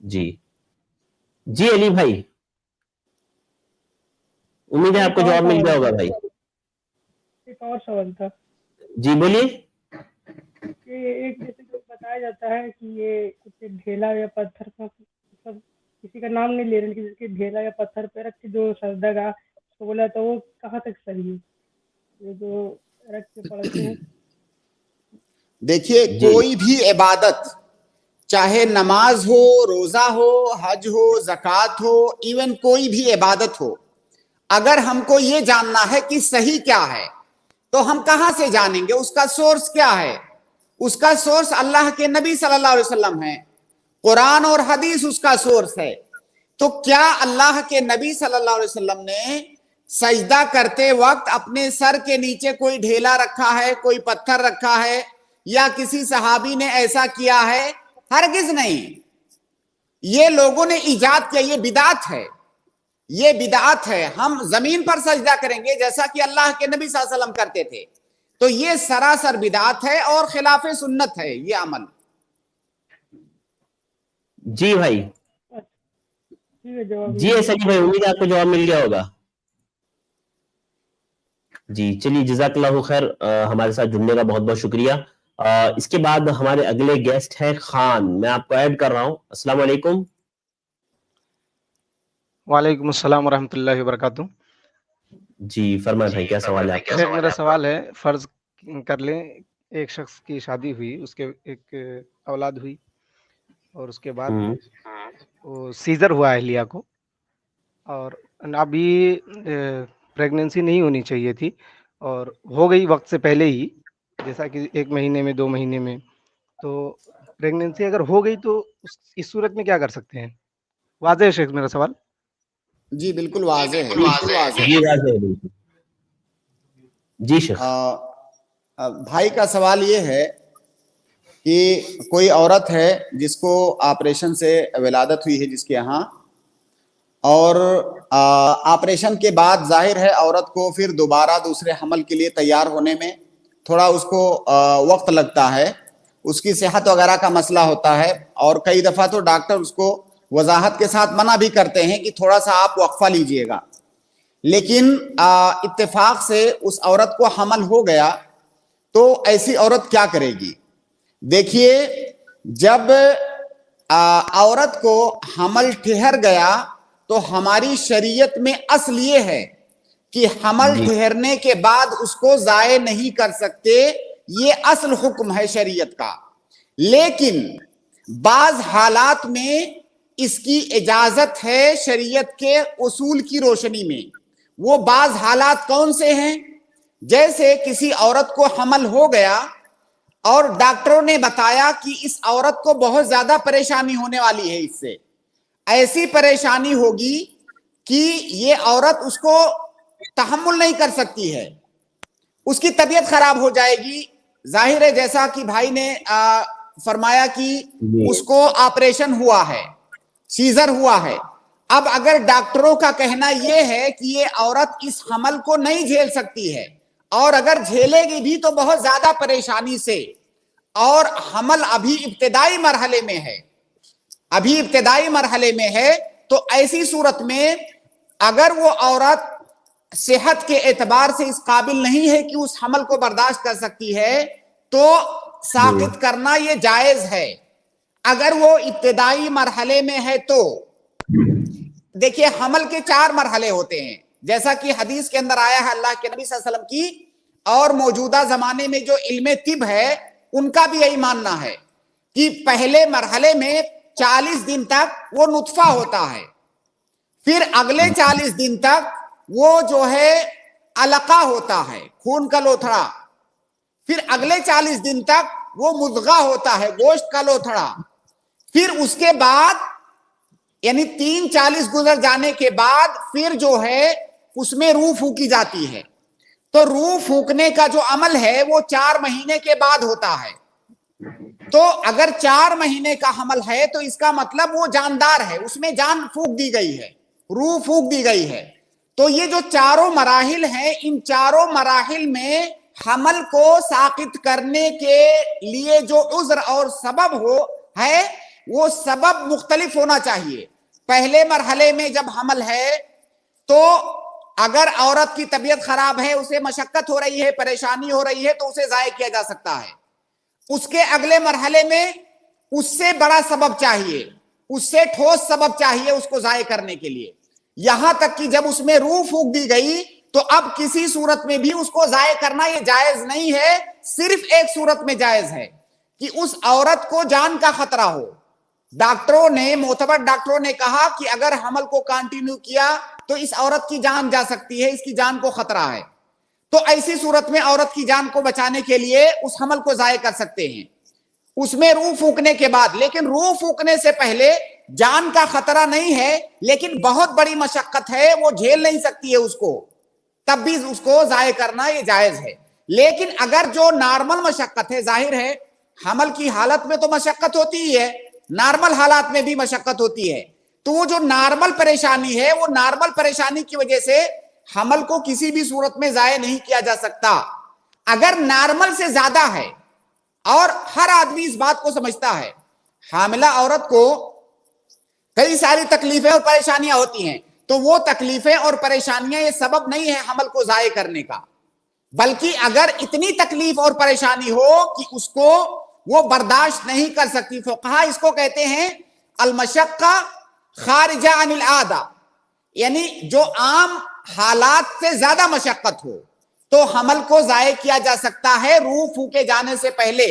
جی جی علی بھائی، امید ہے آپ کو جواب مل گیا ہوگا بھائی. ایک اور سوال تھا جی بولیے. کہ ایک جیسے کہ بتایا جاتا ہے کہ یہ کچھ ڈھیلا یا پتھر کا، مطلب کسی کا نام نہیں لے رہے، لیکن کسی ڈھیلا یا پتھر پہ رکھ کے جو سجدہ کا اس کو بولا تو وہ کہاں تک صحیح ہے، یہ جو رکھ کے پڑھتے ہیں؟ دیکھیے جی کوئی بھی عبادت، چاہے نماز ہو، روزہ ہو، حج ہو، زکوٰۃ ہو، ایون کوئی بھی عبادت ہو، اگر ہم کو یہ جاننا ہے کہ صحیح کیا ہے تو ہم کہاں سے جانیں گے؟ اس کا سورس کیا ہے؟ اس کا سورس اللہ کے نبی صلی اللہ علیہ وسلم ہے، قرآن اور حدیث اس کا سورس ہے. تو کیا اللہ کے نبی صلی اللہ علیہ وسلم نے سجدہ کرتے وقت اپنے سر کے نیچے کوئی ڈھیلا رکھا ہے، کوئی پتھر رکھا ہے، یا کسی صحابی نے ایسا کیا ہے؟ ہرگز نہیں. یہ لوگوں نے ایجاد کیا، یہ بدعت ہے، یہ بدعت ہے. ہم زمین پر سجدہ کریں گے جیسا کہ اللہ کے نبی صلی اللہ علیہ وسلم کرتے تھے، تو یہ سراسر بدعت ہے اور خلاف سنت ہے یہ عمل. جی بھائی. ٹھیک ہے، جواب جی ایسا نہیں بھائی، امید ہے آپ کو جواب مل گیا ہوگا. جی چلیے، جزاک اللہ خیر، ہمارے ساتھ جڑنے کا بہت بہت شکریہ. اس کے بعد ہمارے اگلے گیسٹ ہیں خان، میں آپ کو ایڈ کر رہا ہوں. السلام علیکم. وعلیکم السلام ورحمۃ اللہ وبرکاتہ. جی فرمائیں بھائی، کیا سوال ہے آپ کا؟ شیخ میرا سوال ہے، فرض کر لیں ایک شخص کی شادی ہوئی، اس کے ایک اولاد ہوئی، اور اس کے بعد وہ سیزر ہوا اہلیہ کو، اور ابھی پریگننسی نہیں ہونی چاہیے تھی اور ہو گئی وقت سے پہلے ہی، جیسا کہ 1 مہینے میں 2 مہینے میں، تو پریگننسی اگر ہو گئی تو اس صورت میں کیا کر سکتے ہیں؟ واضح ہے شیخ میرا سوال؟ جی بالکل واضح ہے. جی واضح ہے بالکل. جی شیخ. بھائی کا سوال یہ ہے کہ کوئی عورت ہے جس کو آپریشن سے ولادت ہوئی ہے جس کے یہاں، اور آپریشن کے بعد ظاہر ہے عورت کو پھر دوبارہ دوسرے حمل کے لیے تیار ہونے میں تھوڑا اس کو وقت لگتا ہے، اس کی صحت وغیرہ کا مسئلہ ہوتا ہے، اور کئی دفعہ تو ڈاکٹر اس کو وضاحت کے ساتھ منع بھی کرتے ہیں کہ تھوڑا سا آپ وقفہ لیجئے گا. لیکن اتفاق سے اس عورت کو حمل ہو گیا، تو ایسی عورت کیا کرے گی؟ دیکھیے، جب عورت کو حمل ٹھہر گیا تو ہماری شریعت میں اصل یہ ہے کہ حمل ٹھہرنے کے بعد اس کو ضائع نہیں کر سکتے، یہ اصل حکم ہے شریعت کا. لیکن بعض حالات میں اس کی اجازت ہے شریعت کے اصول کی روشنی میں. وہ بعض حالات کون سے ہیں؟ جیسے کسی عورت کو حمل ہو گیا اور ڈاکٹروں نے بتایا کہ اس عورت کو بہت زیادہ پریشانی ہونے والی ہے، اس سے ایسی پریشانی ہوگی کہ یہ عورت اس کو تحمل نہیں کر سکتی ہے، اس کی طبیعت خراب ہو جائے گی. ظاہر ہے جیسا کہ بھائی نے فرمایا کہ اس کو آپریشن ہوا ہے، سیزر ہوا ہے. اب اگر ڈاکٹروں کا کہنا یہ ہے کہ یہ عورت اس حمل کو نہیں جھیل سکتی ہے، اور اگر جھیلے گی بھی تو بہت زیادہ پریشانی سے، اور حمل ابھی ابتدائی مرحلے میں ہے، تو ایسی صورت میں اگر وہ عورت صحت کے اعتبار سے اس قابل نہیں ہے کہ اس حمل کو برداشت کر سکتی ہے، تو ساقط کرنا یہ جائز ہے. اگر وہ ابتدائی مرحلے میں ہے تو دیکھیے، حمل کے 4 مرحلے ہوتے ہیں، جیسا کہ حدیث کے اندر آیا ہے اللہ کے نبی صلی اللہ علیہ وسلم کی، اور موجودہ زمانے میں جو علم طب ہے ان کا بھی یہی ماننا ہے کہ پہلے مرحلے میں 40 دن تک وہ نطفہ ہوتا ہے، پھر اگلے 40 دن تک وہ جو ہے علقہ ہوتا ہے، خون کا لوتھڑا، پھر اگلے 40 دن تک وہ مضغہ ہوتا ہے، گوشت کا لوتھڑا، پھر اس کے بعد یعنی 40 گزر جانے کے بعد پھر جو ہے اس میں روح پھونکی جاتی ہے. تو روح پھونکنے کا جو عمل ہے وہ 4 مہینے کے بعد ہوتا ہے. تو اگر 4 مہینے کا حمل ہے تو اس کا مطلب وہ جاندار ہے، اس میں جان پھونک دی گئی ہے، روح پھونک دی گئی ہے. تو یہ جو 4 مراحل ہیں، ان 4 مراحل میں حمل کو ساقط کرنے کے لیے جو عذر اور سبب ہے وہ سبب مختلف ہونا چاہیے. پہلے مرحلے میں جب حمل ہے تو اگر عورت کی طبیعت خراب ہے, اسے مشقت ہو رہی ہے, پریشانی ہو رہی ہے, تو اسے ضائع کیا جا سکتا ہے. اس کے اگلے مرحلے میں اس سے بڑا سبب چاہیے, اس سے ٹھوس سبب چاہیے اس کو ضائع کرنے کے لیے. یہاں تک کہ جب اس میں روح پھونک دی گئی تو اب کسی صورت میں بھی اس کو ضائع کرنا یہ جائز نہیں ہے. صرف ایک صورت میں جائز ہے کہ اس عورت کو جان کا خطرہ ہو. ڈاکٹروں نے, معتبر ڈاکٹروں نے کہا کہ اگر حمل کو کنٹینیو کیا تو اس عورت کی جان جا سکتی ہے, اس کی جان کو خطرہ ہے. تو ایسی صورت میں عورت کی جان کو بچانے کے لیے اس حمل کو ضائع کر سکتے ہیں اس میں روح پھونکنے کے بعد. لیکن روح پھونکنے سے پہلے جان کا خطرہ نہیں ہے, لیکن بہت بڑی مشقت ہے, وہ جھیل نہیں سکتی ہے اس کو, تب بھی اس کو ضائع کرنا یہ جائز ہے. لیکن اگر جو نارمل مشقت ہے, ظاہر ہے حمل کی حالت میں تو مشقت ہوتی ہی ہے, نارمل حالات میں بھی مشقت ہوتی ہے, تو وہ جو نارمل پریشانی ہے, وہ نارمل پریشانی کی وجہ سے حمل کو کسی بھی صورت میں ضائع نہیں کیا جا سکتا. اگر نارمل سے زیادہ ہے, اور ہر آدمی اس بات کو سمجھتا ہے, حاملہ عورت کو کئی ساری تکلیفیں اور پریشانیاں ہوتی ہیں, تو وہ تکلیفیں اور پریشانیاں یہ سبب نہیں ہے حمل کو ضائع کرنے کا. بلکہ اگر اتنی تکلیف اور پریشانی ہو کہ اس کو وہ برداشت نہیں کر سکتی, فقہا اس کو کہتے ہیں المشقہ خارجہ عن العادہ, یعنی جو عام حالات سے زیادہ مشقت ہو تو حمل کو ضائع کیا جا سکتا ہے روح پھونکے جانے سے پہلے.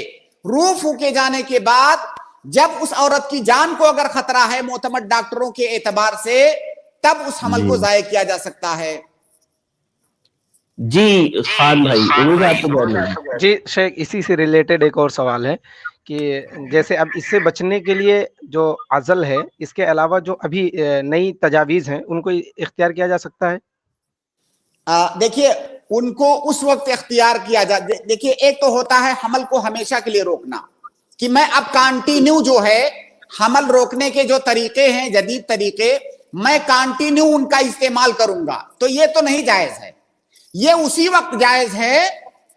روح پھونکے جانے کے بعد جب اس عورت کی جان کو اگر خطرہ ہے معتمد ڈاکٹروں کے اعتبار سے, تب اس حمل کو ضائع کیا جا سکتا ہے. جی خان بھائی, جی شیخ, اسی سے ریلیٹڈ ایک اور سوال ہے کہ جیسے اب اس سے بچنے کے لیے جو عزل ہے, اس کے علاوہ جو ابھی نئی تجاویز ہیں ان کو اختیار کیا جا سکتا ہے؟ دیکھیے ان کو اس وقت اختیار کیا جائے. دیکھیے ایک تو ہوتا ہے حمل کو ہمیشہ کے لیے روکنا, کہ میں اب کانٹینیو جو ہے حمل روکنے کے جو طریقے ہیں, جدید طریقے, میں کانٹینیو ان کا استعمال کروں گا, تو یہ تو نہیں جائز ہے. یہ اسی وقت جائز ہے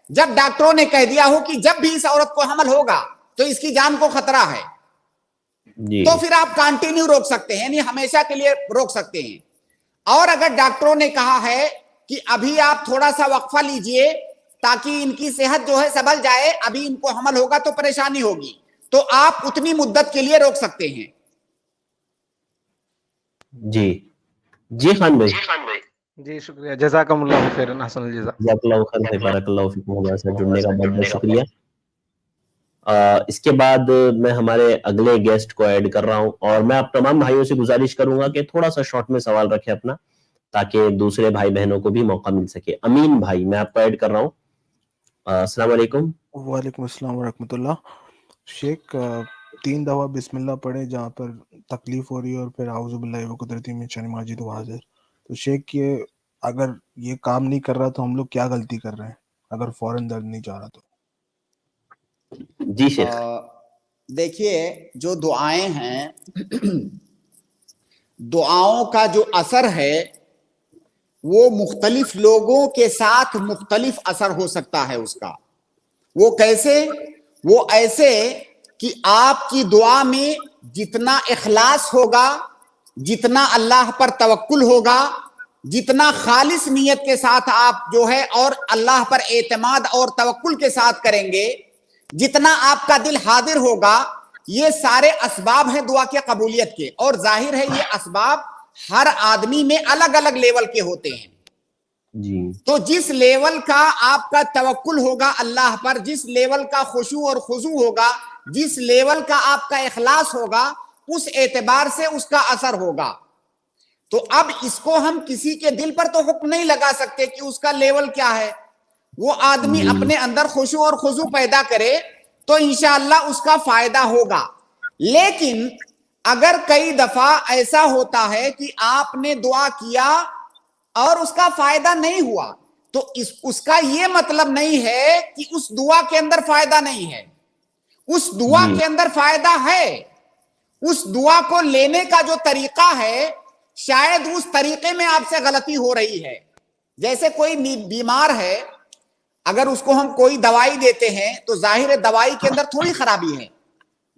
جب ڈاکٹروں نے کہہ دیا ہو کہ جب بھی اس عورت کو حمل ہوگا تو اس کی جان کو خطرہ ہے, تو پھر آپ کانٹینیو روک سکتے ہیں, یعنی ہمیشہ کے لیے روک سکتے ہیں. اور اگر ڈاکٹروں نے کہا ہے کہ ابھی آپ تھوڑا سا وقفہ لیجئے تاکہ ان کی صحت جو ہے سنبھل جائے, ابھی ان کو حمل ہوگا تو پریشانی ہوگی, تو آپ اتنی مدت کے لیے روک سکتے ہیں. جی جی خان بھائی, جی شکریہ, جزاکم اللہ خیرا, حسن الجزا. جزاک اللہ خیر, بارک اللہ فیکم, ہمارے ساتھ جڑنے کا بہت بہت شکریہ. اس کے بعد میں ہمارے اگلے گیسٹ کو ایڈ کر رہا ہوں, اور میں آپ تمام بھائیوں سے گزارش کروں گا کہ تھوڑا سا شارٹ میں سوال رکھیں اپنا, تاکہ دوسرے بھائی بہنوں کو بھی موقع مل سکے. امین بھائی, میں آپ کو ایڈ کر رہا ہوں. السلام علیکم. وعلیکم السلام ورحمۃ اللہ. شیخ 3 دفعہ بسم اللہ پڑھے جہاں پر تکلیف ہو رہی ہے, اور پھر اعوذ باللہ وقدرتی من شر ما اجد وحاضر. تو شیخ یہ اگر یہ کام نہیں کر رہا تو ہم لوگ کیا غلطی کر رہے ہیں, اگر فوراً درد نہیں جا رہا تو؟ جی شیخ. دیکھیے جو دعائیں ہیں, دعاؤں کا جو اثر ہے وہ مختلف لوگوں کے ساتھ مختلف اثر ہو سکتا ہے اس کا. وہ کیسے؟ وہ ایسے کہ آپ کی دعا میں جتنا اخلاص ہوگا, جتنا اللہ پر توکل ہوگا, جتنا خالص نیت کے ساتھ آپ جو ہے اور اللہ پر اعتماد اور توکل کے ساتھ کریں گے, جتنا آپ کا دل حاضر ہوگا, یہ سارے اسباب ہیں دعا کی قبولیت کے. اور ظاہر ہے یہ اسباب ہر آدمی میں الگ الگ لیول کے ہوتے ہیں. جی تو جس لیول کا آپ کا توکل ہوگا اللہ پر, جس لیول کا خشوع اور خضوع ہوگا, جس لیول کا آپ کا اخلاص ہوگا, اس اعتبار سے اس کا اثر ہوگا. تو اب اس کو ہم کسی کے دل پر تو حکم نہیں لگا سکتے کہ اس کا لیول کیا ہے. وہ آدمی اپنے اندر خشوع اور خضوع پیدا کرے تو انشاءاللہ اس کا فائدہ ہوگا. لیکن اگر کئی دفعہ ایسا ہوتا ہے کہ آپ نے دعا کیا اور اس کا فائدہ نہیں ہوا, تو اس کا یہ مطلب نہیں ہے کہ اس دعا کے اندر فائدہ نہیں ہے. اس دعا کے اندر فائدہ ہے. اس دعا کو لینے کا جو طریقہ ہے, شاید اس طریقے میں آپ سے غلطی ہو رہی ہے. جیسے کوئی بیمار ہے, اگر اس کو ہم کوئی دوائی دیتے ہیں تو ظاہر ہے دوائی کے اندر تھوڑی خرابی ہے,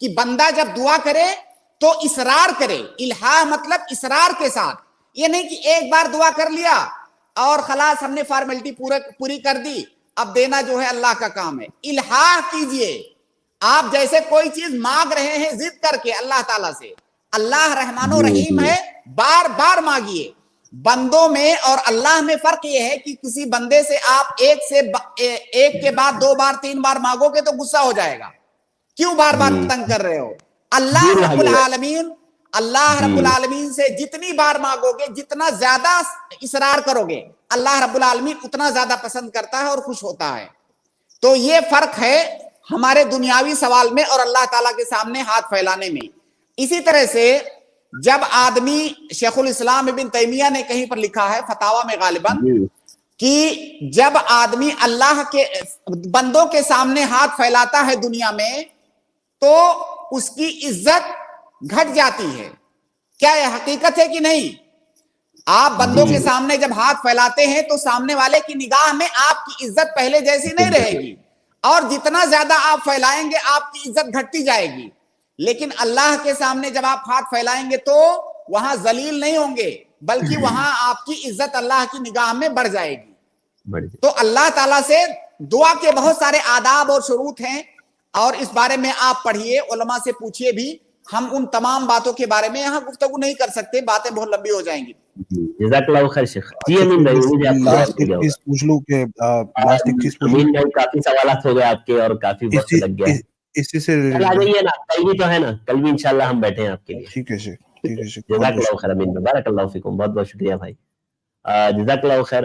کہ بندہ جب دعا کرے تو اصرار کرے. الہا مطلب اصرار کے ساتھ. یہ نہیں کہ ایک بار دعا کر لیا اور خلاص ہم نے فارمیلٹی پوری کر دی, اب دینا جو ہے اللہ کا کام ہے. الہا کیجئے. آپ جیسے کوئی چیز مانگ رہے ہیں ضد کر کے اللہ تعالیٰ سے, اللہ رحمان و رحیم ہے, بار بار مانگیے. بندوں میں اور اللہ میں فرق یہ ہے کہ کسی بندے سے آپ ایک کے بعد 2 بار 3 بار مانگو گے تو غصہ ہو جائے گا, کیوں بار بار تنگ کر رہے ہو. اللہ رب العالمین سے جتنی بار مانگو گے, جتنا زیادہ اصرار کرو گے, اللہ رب العالمین اتنا زیادہ پسند کرتا ہے اور خوش ہوتا ہے. تو یہ فرق ہے ہمارے دنیاوی سوال میں اور اللہ تعالیٰ کے سامنے ہاتھ پھیلانے میں. اسی طرح سے جب آدمی, شیخ الاسلام ابن تیمیہ نے کہیں پر لکھا ہے فتاوی میں غالباً, کہ جب آدمی اللہ کے بندوں کے سامنے ہاتھ پھیلاتا ہے دنیا میں تو اس کی عزت گھٹ جاتی ہے. کیا یہ حقیقت ہے کہ نہیں؟ آپ بندوں کے سامنے جب ہاتھ پھیلاتے ہیں تو سامنے والے کی نگاہ میں آپ کی عزت پہلے جیسی نہیں رہے گی, اور جتنا زیادہ آپ پھیلائیں گے آپ کی عزت گھٹتی جائے گی. لیکن اللہ کے سامنے جب آپ ہاتھ پھیلائیں گے تو وہاں ذلیل نہیں ہوں گے, بلکہ وہاں آپ کی عزت اللہ کی نگاہ میں بڑھ جائے گی. تو اللہ تعالیٰ سے دعا کے بہت سارے آداب اور شروط ہیں, اور اس بارے میں آپ پڑھیے, علماء سے پوچھئے بھی. ہم ان تمام باتوں کے بارے میں یہاں گفتگو نہیں کر سکتے, باتیں بہت لمبی ہو جائیں گی. جزاک اللہ خیر شیخ. جی امین بھائی, مجھے آپ لاسٹ ایک چیز پوچھ لوں کہ امین بھائی کافی سوالات ہو گئے آپ کے اور کافی وقت لگ گیا. اسی سے کل آ جائیے نا, کل بھی تو ہے نا, کل بھی انشاءاللہ ہم بیٹھے ہیں آپ کے لیے. ٹھیک ہے شیخ, ٹھیک ہے شیخ, جزاک اللہ خیر امین بھائی, بارک اللہ فیکم, بہت بہت شکریہ بھائی, جزاک اللہ خیر.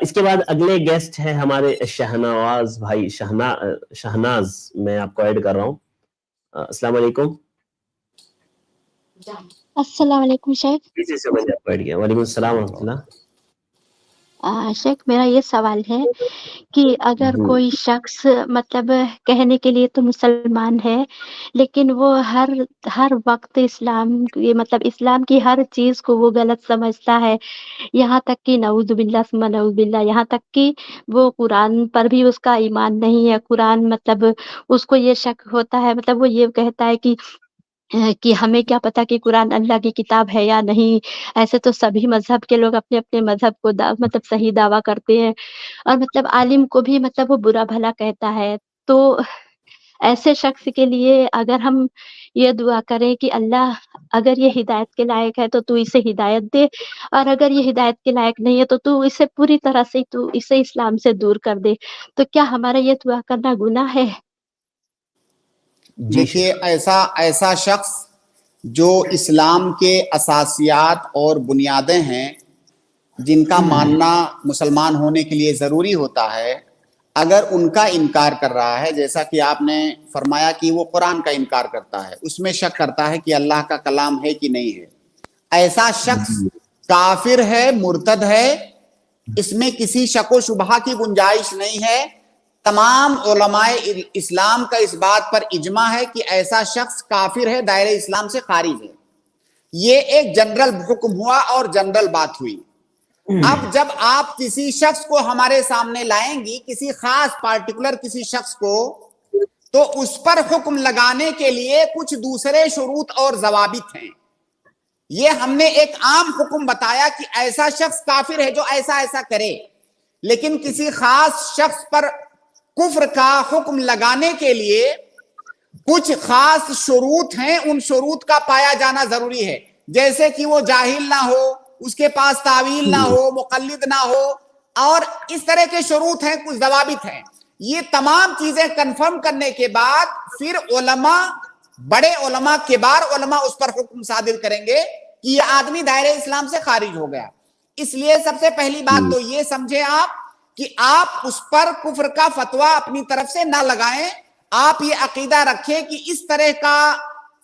اس کے بعد اگلے گیسٹ ہیں ہمارے شہنواز بھائی, شہناز, میں آپ کو ایڈ کر رہا ہوں. السلام علیکم. السلام علیکم شیخ. کسی سے مجھے آپ کو ایڈ کیا. وعلیکم السلام ورحمۃ اللہ. شیخ میرا یہ سوال ہے کہ اگر کوئی شخص مطلب کہنے کے لیے تو مسلمان ہے, لیکن وہ ہر وقت مطلب اسلام کی ہر چیز کو وہ غلط سمجھتا ہے, یہاں تک کہ نعوذ باللہ ثم نعوذ باللہ, یہاں تک کہ وہ قرآن پر بھی اس کا ایمان نہیں ہے. قرآن مطلب اس کو یہ شک ہوتا ہے, مطلب وہ یہ کہتا ہے کہ ہمیں کیا پتا کہ قرآن اللہ کی کتاب ہے یا نہیں. ایسے تو سبھی مذہب کے لوگ اپنے اپنے مذہب کو مطلب صحیح دعویٰ کرتے ہیں, اور مطلب عالم کو بھی مطلب وہ برا بھلا کہتا ہے. تو ایسے شخص کے لیے اگر ہم یہ دعا کریں کہ اللہ اگر یہ ہدایت کے لائق ہے تو تو اسے ہدایت دے, اور اگر یہ ہدایت کے لائق نہیں ہے تو تو اسے پوری طرح سے تو اسے اسلام سے دور کر دے, تو کیا ہمارا یہ دعا کرنا گناہ ہے؟ دیکھیے, ایسا شخص جو اسلام کے اساسیات اور بنیادیں ہیں جن کا ماننا مسلمان ہونے کے لیے ضروری ہوتا ہے, اگر ان کا انکار کر رہا ہے, جیسا کہ آپ نے فرمایا کہ وہ قرآن کا انکار کرتا ہے, اس میں شک کرتا ہے کہ اللہ کا کلام ہے کہ نہیں ہے, ایسا شخص کافر ہے, مرتد ہے, اس میں کسی شک و شبہ کی گنجائش نہیں ہے. تمام علماء اسلام کا اس بات پر اجماع ہے کہ ایسا شخص کافر ہے, دائرہ اسلام سے خارج ہے. یہ ایک جنرل حکم ہوا اور جنرل بات ہوئی. اب جب آپ کسی شخص کو ہمارے سامنے لائیں گی, کسی خاص پارٹیکولر کسی شخص کو, تو اس پر حکم لگانے کے لیے کچھ دوسرے شروط اور ضوابط ہیں. یہ ہم نے ایک عام حکم بتایا کہ ایسا شخص کافر ہے جو ایسا ایسا کرے, لیکن کسی خاص شخص پر کفر کا حکم لگانے کے لیے کچھ خاص شروط ہیں, ان شروط کا پایا جانا ضروری ہے. جیسے کہ وہ جاہل نہ ہو, اس کے پاس تعویل نہ ہو, مقلد نہ ہو, اور اس طرح کے شروط ہیں, کچھ ضوابط ہیں. یہ تمام چیزیں کنفرم کرنے کے بعد پھر علماء, بڑے علماء, کبار علماء اس پر حکم صادر کریں گے کہ یہ آدمی دائرہ اسلام سے خارج ہو گیا. اس لیے سب سے پہلی بات تو یہ سمجھیں آپ کہ آپ اس پر کفر کا فتویٰ اپنی طرف سے نہ لگائیں. آپ یہ عقیدہ رکھیں کہ اس طرح کا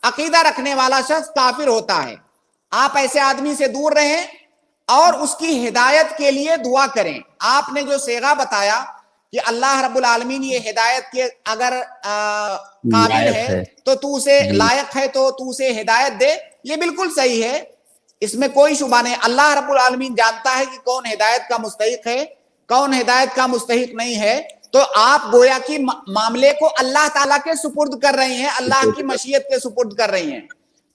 عقیدہ رکھنے والا شخص کافر ہوتا ہے. آپ ایسے آدمی سے دور رہیں اور اس کی ہدایت کے لیے دعا کریں. آپ نے جو صیغہ بتایا کہ اللہ رب العالمین یہ ہدایت کے اگر قابل ہے تو تو اسے لائق ہے تو تو اسے ہدایت دے, یہ بالکل صحیح ہے, اس میں کوئی شبہ نہیں. اللہ رب العالمین جانتا ہے کہ کون ہدایت کا مستحق ہے, کون ہدایت کا مستحق نہیں ہے. تو آپ گویا کہ معاملے کو اللہ تعالیٰ کے سپرد کر رہی ہیں, اللہ کی مشیت کے سپرد کر رہی ہیں,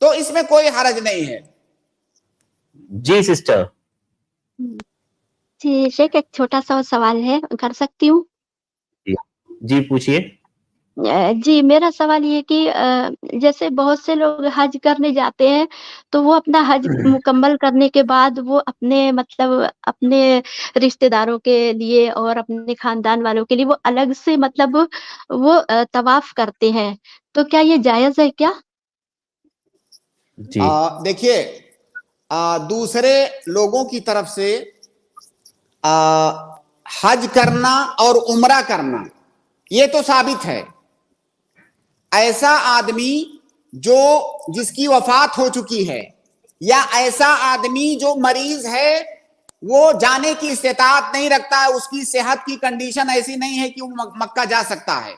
تو اس میں کوئی حرج نہیں ہے. جی سسٹر. جی شیخ ایک چھوٹا سا سوال ہے, کر سکتی ہوں؟ جی پوچھیے. جی میرا سوال یہ کہ جیسے بہت سے لوگ حج کرنے جاتے ہیں تو وہ اپنا حج مکمل کرنے کے بعد وہ اپنے مطلب اپنے رشتہ داروں کے لیے اور اپنے خاندان والوں کے لیے وہ الگ سے مطلب وہ طواف کرتے ہیں, تو کیا یہ جائز ہے کیا؟ جی دیکھیے دوسرے لوگوں کی طرف سے حج کرنا اور عمرہ کرنا یہ تو ثابت ہے. ایسا آدمی جو جس کی وفات ہو چکی ہے یا ایسا آدمی جو مریض ہے, وہ جانے کی استطاعت نہیں رکھتا ہے, اس کی صحت کی کنڈیشن ایسی نہیں ہے کہ وہ مکہ جا سکتا ہے,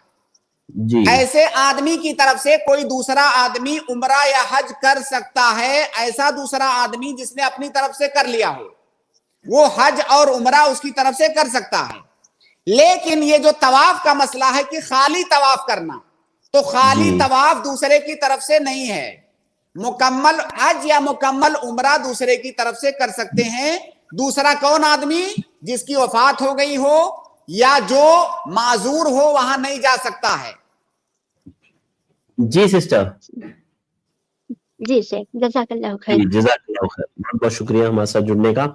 جی ایسے آدمی کی طرف سے کوئی دوسرا آدمی عمرہ یا حج کر سکتا ہے. ایسا دوسرا آدمی جس نے اپنی طرف سے کر لیا ہو وہ حج اور عمرہ اس کی طرف سے کر سکتا ہے. لیکن یہ جو طواف کا مسئلہ ہے کہ خالی طواف کرنا, تو خالی طواف دوسرے کی طرف سے نہیں ہے. مکمل حج یا مکمل عمرہ دوسرے کی طرف سے کر سکتے ہیں. دوسرا کون آدمی؟ جس کی وفات ہو گئی ہو یا جو معذور ہو, وہاں نہیں جا سکتا ہے. جی سسٹر. جی شیخ جزاک اللہ خیر. جزاک اللہ خیر, بہت بہت شکریہ ہمارے ساتھ جڑنے کا.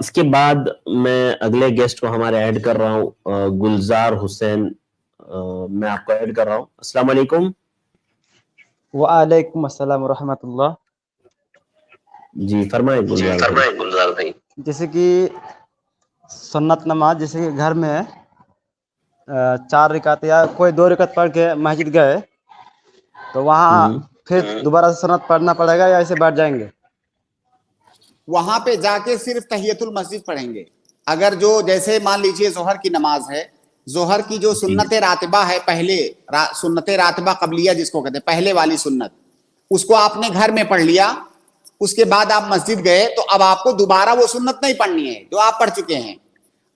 اس کے بعد میں اگلے گیسٹ کو ہمارے ایڈ کر رہا ہوں, گلزار حسین, میں آپ کو ایڈ کر رہا ہوں. السلام علیکم. وعلیکم السلام ورحمۃ اللہ. جی فرمائیں گلزار بھائی. جیسے کہ سنت نماز, جیسے کہ گھر میں 4 رکعت یا کوئی 2 رکعت پڑھ کے مسجد گئے تو وہاں پھر دوبارہ سے سنت پڑھنا پڑے گا یا ایسے بیٹھ جائیں گے؟ وہاں پہ جا کے صرف تحیت المسجد پڑھیں گے. اگر جو جیسے مان لیجئے ظہر کی نماز ہے, ظہر کی جو سنت راتبہ ہے, پہلے سنت راتبہ قبلیہ جس کو کہتے ہیں, پہلے والی سنت, اس کو آپ نے گھر میں پڑھ لیا, اس کے بعد آپ مسجد گئے تو اب آپ کو دوبارہ وہ سنت نہیں پڑھنی ہے جو آپ پڑھ چکے ہیں.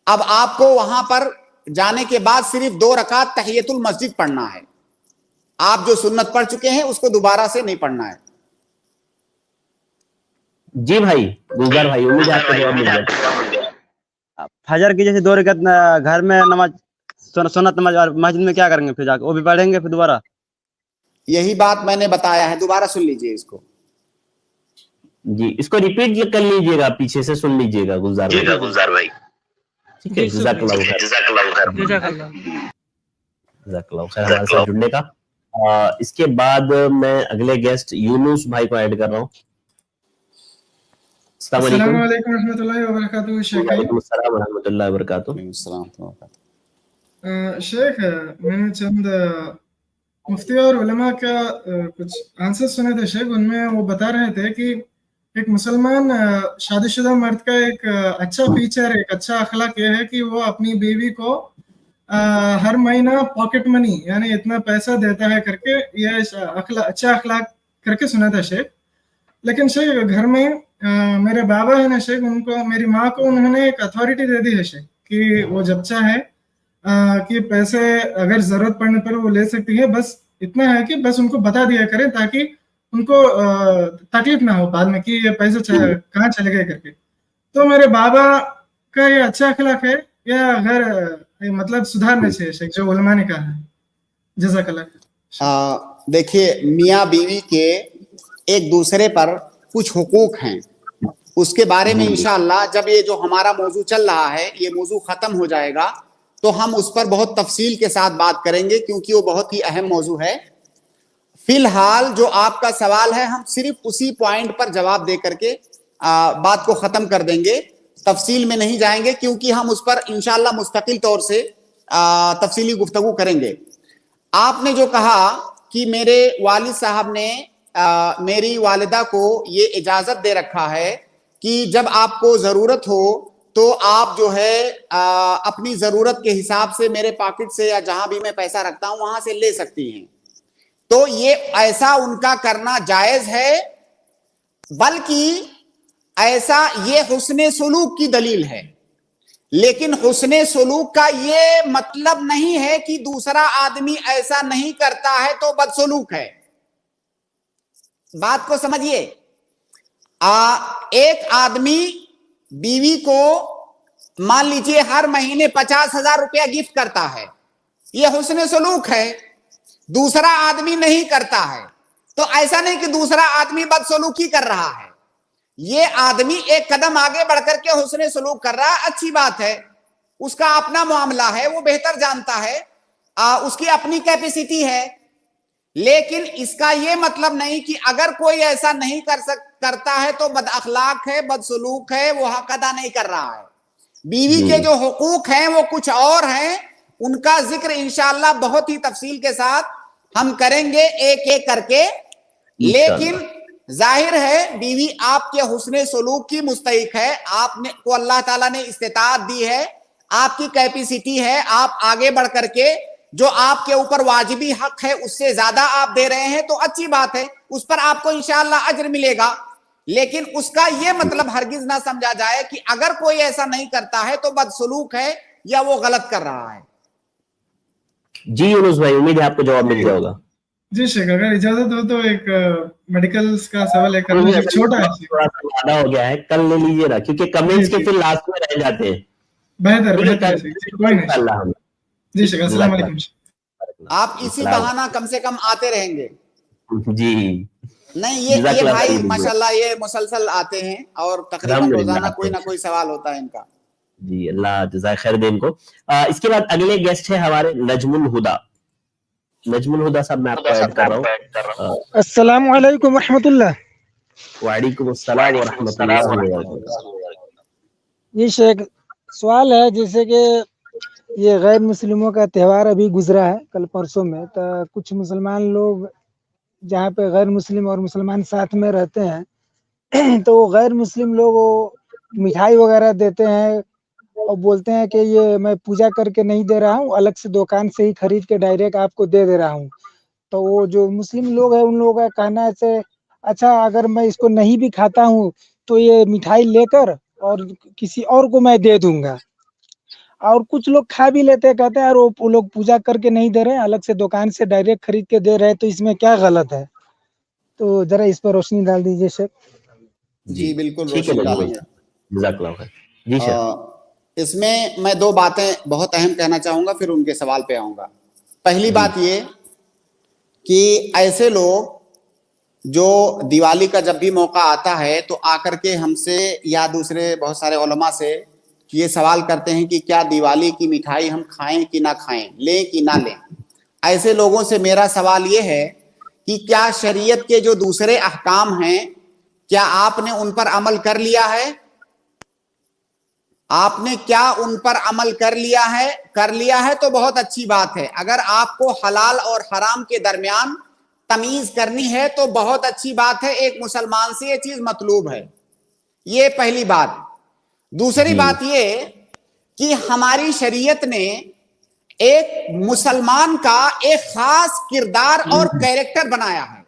اب آپ کو وہاں پر جانے کے بعد صرف 2 رکعت تحیت المسجد پڑھنا ہے. آپ جو سنت پڑھ چکے ہیں اس کو دوبارہ سے نہیں پڑھنا ہے. جی بھائی گلزار بھائی, امید ہے آپ کو جواب مل گیا. فجر کی جیسے 2 رکعت گھر میں نماز سنت نماز, اور مسجد میں کیا کریں گے پھر جا کے؟ وہ بھی پڑھیں گے پھر دوبارہ؟ یہی بات میں نے بتایا ہے, دوبارہ سن لیجئے اس کو. جی اس کو ریپیٹ کر لیجئے گا, پیچھے سے سن لیجئے گا گلزار بھائی. ٹھیک ہے, جزاک اللہ خیر. جزاک اللہ خیر ہمارے ساتھ جڑنے کا. اس کے بعد میں اگلے گیسٹ یونس بھائی کو ایڈ کر رہا ہوں. السلام علیکم ورحمۃ اللہ وبرکاتہ. شیخ وعلیکم السلام ورحمۃ اللہ وبرکاتہ. شیخ میں نے چند مفتی اور علماء کا کچھ آنسر سنے تھے شیخ, ان میں وہ بتا رہے تھے کہ ایک مسلمان شادی شدہ مرد کا ایک اچھا فیچر, ایک اچھا اخلاق یہ ہے کہ وہ اپنی بیوی کو ہر مہینہ پاکٹ منی یعنی اتنا پیسہ دیتا ہے کر کے, یہ اچھا اخلاق کر کے سنا تھا شیخ. لیکن شیخ گھر میں میرے بابا ہے نا شیخ, ان کو میری ماں کو انہوں نے ایک اتھارٹی دے دی ہے شیخ کہ وہ جب چاہے کہ پیسے اگر ضرورت پڑنے پر وہ لے سکتی ہے, بس اتنا ہے کہ بس ان کو بتا دیا کریں تاکہ ان کو تکلیف نہ ہو بعد میں کہ یہ پیسے کہاں چلے گئے کر کے. تو میرے بابا کا یہ اچھا اخلاق ہے یا غیر مطلب سدھارنا چاہیے شیخ جو علماء نے کہا ہے؟ جزاک اللہ. دیکھیے میاں بیوی کے ایک دوسرے پر کچھ حقوق ہیں, اس کے بارے میں انشاءاللہ جب یہ جو ہمارا موضوع چل رہا ہے یہ موضوع ختم ہو جائے گا تو ہم اس پر بہت تفصیل کے ساتھ بات کریں گے, کیونکہ وہ بہت ہی اہم موضوع ہے. فی الحال جو آپ کا سوال ہے ہم صرف اسی پوائنٹ پر جواب دے کر کے بات کو ختم کر دیں گے, تفصیل میں نہیں جائیں گے, کیونکہ ہم اس پر انشاءاللہ مستقل طور سے تفصیلی گفتگو کریں گے. آپ نے جو کہا کہ میرے والد صاحب نے میری والدہ کو یہ اجازت دے رکھا ہے کہ جب آپ کو ضرورت ہو تو آپ جو ہے اپنی ضرورت کے حساب سے میرے پاکٹ سے یا جہاں بھی میں پیسہ رکھتا ہوں وہاں سے لے سکتی ہیں, تو یہ ایسا ان کا کرنا جائز ہے, بلکہ ایسا یہ حسن سلوک کی دلیل ہے. لیکن حسن سلوک کا یہ مطلب نہیں ہے کہ دوسرا آدمی ایسا نہیں کرتا ہے تو بدسلوک ہے. بات کو سمجھیے. ایک آدمی بیوی کو مان لیجئے ہر مہینے 50,000 روپیہ گفٹ کرتا ہے, یہ حسن سلوک ہے. دوسرا آدمی نہیں کرتا ہے تو ایسا نہیں کہ دوسرا آدمی بدسلوکی کر رہا ہے. یہ آدمی ایک قدم آگے بڑھ کر کے حسن سلوک کر رہا ہے, اچھی بات ہے. اس کا اپنا معاملہ ہے, وہ بہتر جانتا ہے, اس کی اپنی کیپیسٹی ہے. لیکن اس کا یہ مطلب نہیں کہ اگر کوئی ایسا نہیں کرتا ہے تو بد اخلاق ہے, بدسلوک ہے, وہ حق ادا نہیں کر رہا ہے. بیوی کے جو حقوق ہیں وہ کچھ اور ہیں, ان کا ذکر انشاءاللہ بہت ہی تفصیل کے ساتھ ہم کریں گے ایک ایک کر کے. لیکن ظاہر ہے بیوی آپ کے حسن سلوک کی مستحق ہے. آپ نے کو اللہ تعالیٰ نے استطاعت دی ہے, آپ کی کیپیسٹی ہے, آپ آگے بڑھ کر کے جو آپ کے اوپر واجبی حق ہے اس سے زیادہ آپ دے رہے ہیں تو اچھی بات ہے, اس پر آپ کو انشاءاللہ اجر ملے گا. لیکن اس کا یہ مطلب ہرگز نہ سمجھا جائے کہ اگر کوئی ایسا نہیں کرتا ہے تو بدسلوک ہے یا وہ غلط کر رہا ہے. جی یونس بھائی, امید ہے آپ کو جواب مل جائے گا. جی شیخ, اگر اجازت ہو تو ایک میڈیکل کا سوال ہے, چھوٹا ہے, تھوڑا سا زیادہ ہو گیا ہے, کل لے لیجیے نا کیونکہ کمنٹس کے پھر لاسٹ میں رہ جاتے ہیں. بہتر کوئی نہیں. جی شیخ, السلام علیکم. آپ اسی بہانہ کم سے کم آتے رہیں گے. جی نہیں, یہ بھائی ماشاءاللہ یہ مسلسل آتے ہیں اور تقریباً روزانہ کوئی نہ کوئی سوال ہوتا ہے ان کا. جی اللہ جزائے خیر دے ان کو. اس کے بعد اگلے گیسٹ ہے ہمارے نجم الہدا. نجم الہدا صاحب میں آپ کو ایڈ کر رہا ہوں. السلام علیکم ورحمۃ اللہ. وعلیکم السلام ورحمۃ اللہ وبرکاتہ. یہ شیخ سوال ہے, جیسے کہ یہ غیر مسلموں کا تہوار ابھی گزرا ہے کل پرسوں میں, تو کچھ مسلمان لوگ جہاں پہ غیر مسلم اور مسلمان ساتھ میں رہتے ہیں تو وہ غیر مسلم لوگ مٹھائی وغیرہ دیتے ہیں اور بولتے ہیں کہ یہ میں پوجا کر کے نہیں دے رہا ہوں, الگ سے دکان سے ہی خرید کے ڈائریکٹ آپ کو دے رہا ہوں. تو وہ جو مسلم لوگ ہیں ان لوگوں کا کہنا ہے اچھا اگر میں اس کو نہیں بھی کھاتا ہوں تو یہ مٹھائی لے کر اور کسی اور کو میں دے دوں گا. اور کچھ لوگ کھا بھی لیتے ہیں, کہتے ہیں اور وہ لوگ پوجا کر کے نہیں دے رہے, الگ سے دکان سے ڈائریکٹ خرید کے دے رہے, تو اس میں کیا غلط ہے؟ تو ذرا اس پر روشنی ڈال دیجیے شیخ. جی بالکل روشنی ڈالیں گے. اس میں دو باتیں بہت اہم کہنا چاہوں گا, پھر ان کے سوال پہ آؤں گا. پہلی بات یہ کہ ایسے لوگ جو دیوالی کا جب بھی موقع آتا ہے تو آ کر کے ہم سے یا دوسرے بہت سارے علماء سے یہ سوال کرتے ہیں کہ کیا دیوالی کی مٹھائی ہم کھائیں کہ نہ کھائیں, لیں کہ نہ لیں. ایسے لوگوں سے میرا سوال یہ ہے کہ کیا شریعت کے جو دوسرے احکام ہیں کیا آپ نے ان پر عمل کر لیا ہے؟ آپ نے کیا ان پر عمل کر لیا ہے؟ کر لیا ہے تو بہت اچھی بات ہے. اگر آپ کو حلال اور حرام کے درمیان تمیز کرنی ہے تو بہت اچھی بات ہے, ایک مسلمان سے یہ چیز مطلوب ہے. یہ پہلی بات. دوسری بات یہ کہ ہماری شریعت نے ایک مسلمان کا ایک خاص کردار اور کیریکٹر بنایا ہے.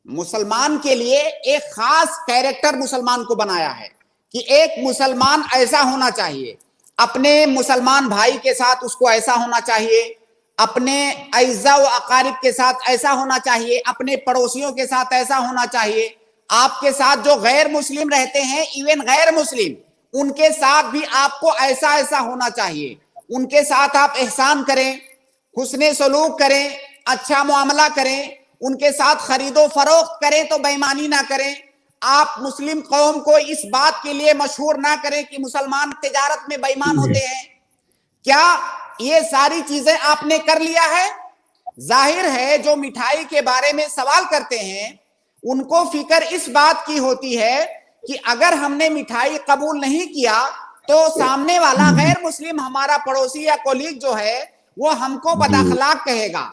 مسلمان کے لیے ایک خاص کیریکٹر مسلمان کو بنایا ہے کہ ایک مسلمان ایسا ہونا چاہیے, اپنے مسلمان بھائی کے ساتھ اس کو ایسا ہونا چاہیے, اپنے اعزاء و اقارب کے ساتھ ایسا ہونا چاہیے, اپنے پڑوسیوں کے ساتھ ایسا ہونا چاہیے, آپ کے ساتھ جو غیر مسلم رہتے ہیں ایون غیر مسلم ان کے ساتھ بھی آپ کو ایسا ایسا ہونا چاہیے. ان کے ساتھ آپ احسان کریں, حسن سلوک کریں, اچھا معاملہ کریں, ان کے ساتھ خرید و فروخت کریں تو بے ایمانی نہ کریں. آپ مسلم قوم کو اس بات کے لیے مشہور نہ کریں کہ مسلمان تجارت میں بے ایمان ہوتے ہیں. کیا یہ ساری چیزیں آپ نے کر لیا ہے؟ ظاہر ہے جو مٹھائی کے بارے میں سوال کرتے ہیں ان کو فکر اس بات کی ہوتی ہے کہ اگر ہم نے مٹھائی قبول نہیں کیا تو سامنے والا غیر مسلم ہمارا پڑوسی یا کولیگ جو ہے وہ ہم کو بد اخلاق کہے گا.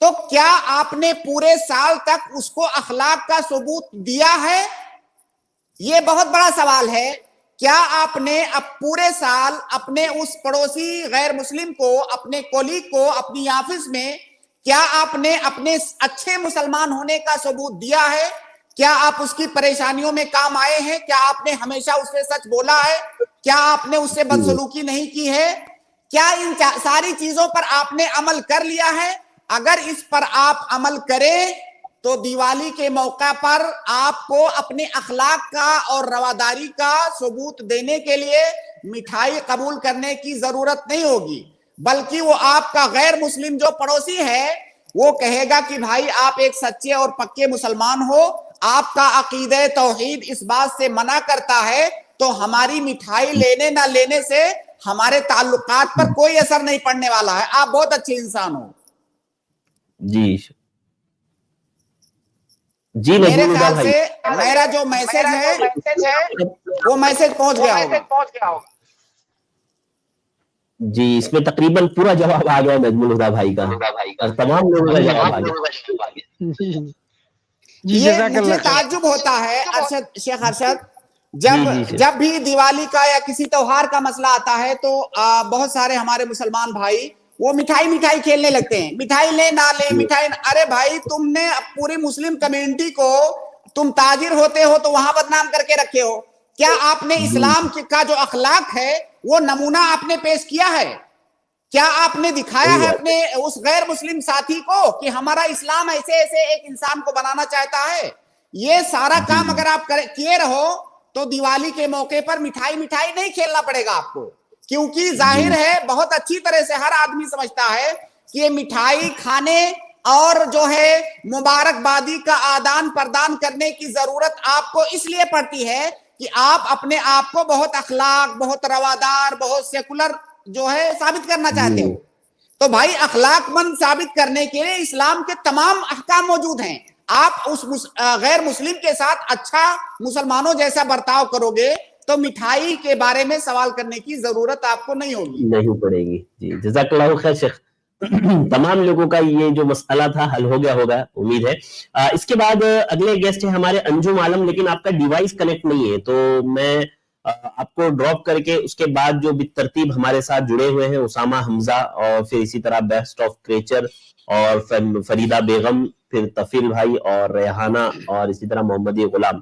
تو کیا آپ نے پورے سال تک اس کو اخلاق کا ثبوت دیا ہے؟ یہ بہت بڑا سوال ہے. کیا آپ نے اب پورے سال اپنے اس پڑوسی غیر مسلم کو, اپنے کولیگ کو, اپنی آفس میں کیا آپ نے اپنے اچھے مسلمان ہونے کا ثبوت دیا ہے؟ کیا آپ اس کی پریشانیوں میں کام آئے ہیں؟ کیا آپ نے ہمیشہ اس سے سچ بولا ہے؟ کیا آپ نے اس سے بدسلوکی نہیں کی ہے؟ کیا ان ساری چیزوں پر آپ نے عمل کر لیا ہے؟ اگر اس پر آپ عمل کریں تو دیوالی کے موقع پر آپ کو اپنے اخلاق کا اور رواداری کا ثبوت دینے کے لیے مٹھائی قبول کرنے کی ضرورت نہیں ہوگی، بلکہ وہ آپ کا غیر مسلم جو پڑوسی ہے وہ کہے گا کہ بھائی آپ ایک سچے اور پکے مسلمان ہو، آپ کا عقیدہ توحید اس بات سے منع کرتا ہے، تو ہماری مٹھائی لینے نہ لینے سے ہمارے تعلقات پر کوئی اثر نہیں پڑنے والا ہے، آپ بہت اچھے انسان ہو۔ جی جی میرے نجم خیال بھائی، سے میرا جو میسج ہے وہ میسج پہنچ گیا ہوگا۔ جی اس میں تقریباً پورا جواب آ گیا نجم الہدا بھائی کا، اور تمام لوگوں کا جواب آ گیا۔ یہ مجھے تعجب ہوتا ہے شیخ ارشد، جب بھی دیوالی کا یا کسی تہوار کا مسئلہ آتا ہے تو بہت سارے ہمارے مسلمان بھائی وہ مٹھائی کھیلنے لگتے ہیں، مٹھائی لے نہ لے مٹھائی، ارے بھائی تم نے پوری مسلم کمیونٹی کو، تم تاجر ہوتے ہو تو وہاں بدنام کر کے رکھے ہو، کیا آپ نے اسلام کا جو اخلاق ہے وہ نمونہ آپ نے پیش کیا ہے؟ کیا آپ نے دکھایا ہے اپنے اس غیر مسلم ساتھی کو کہ ہمارا اسلام ایسے ایسے ایک انسان کو بنانا چاہتا ہے؟ یہ سارا کام اگر آپ کیے رہو تو دیوالی کے موقع پر مٹھائی نہیں کھیلنا پڑے گا آپ کو، کیونکہ ظاہر ہے بہت اچھی طرح سے ہر آدمی سمجھتا ہے کہ یہ مٹھائی کھانے اور جو ہے مبارکبادی کا آدان پردان کرنے کی ضرورت آپ کو اس لیے پڑتی ہے کہ آپ اپنے آپ کو بہت اخلاق، بہت روادار، بہت سیکولر جو ہے ثابت کرنا چاہتے ہو۔ تو بھائی اخلاق مند ثابت کرنے کے لیے اسلام کے تمام احکام موجود ہیں، آپ اس غیر مسلم کے ساتھ اچھا مسلمانوں جیسا برتاؤ کرو گے تو مٹھائی کے بارے میں سوال کرنے کی ضرورت آپ کو نہیں پڑے گی۔ جی جزاک اللہ خیر شیخ، تمام لوگوں کا یہ جو مسئلہ تھا حل ہو گیا ہوگا امید ہے۔ اس کے بعد اگلے گیسٹ ہیں ہمارے انجم عالم، لیکن آپ کا ڈیوائس کنیکٹ نہیں ہے تو میں آپ کو ڈراپ کر کے اس کے بعد جو بالترتیب ہمارے ساتھ جڑے ہوئے ہیں اسامہ حمزہ، اور پھر اسی طرح بیسٹ آف کریچر، اور فریدہ بیگم، پھر تفیل بھائی اور ریحانہ، اور اسی طرح محمد غلام،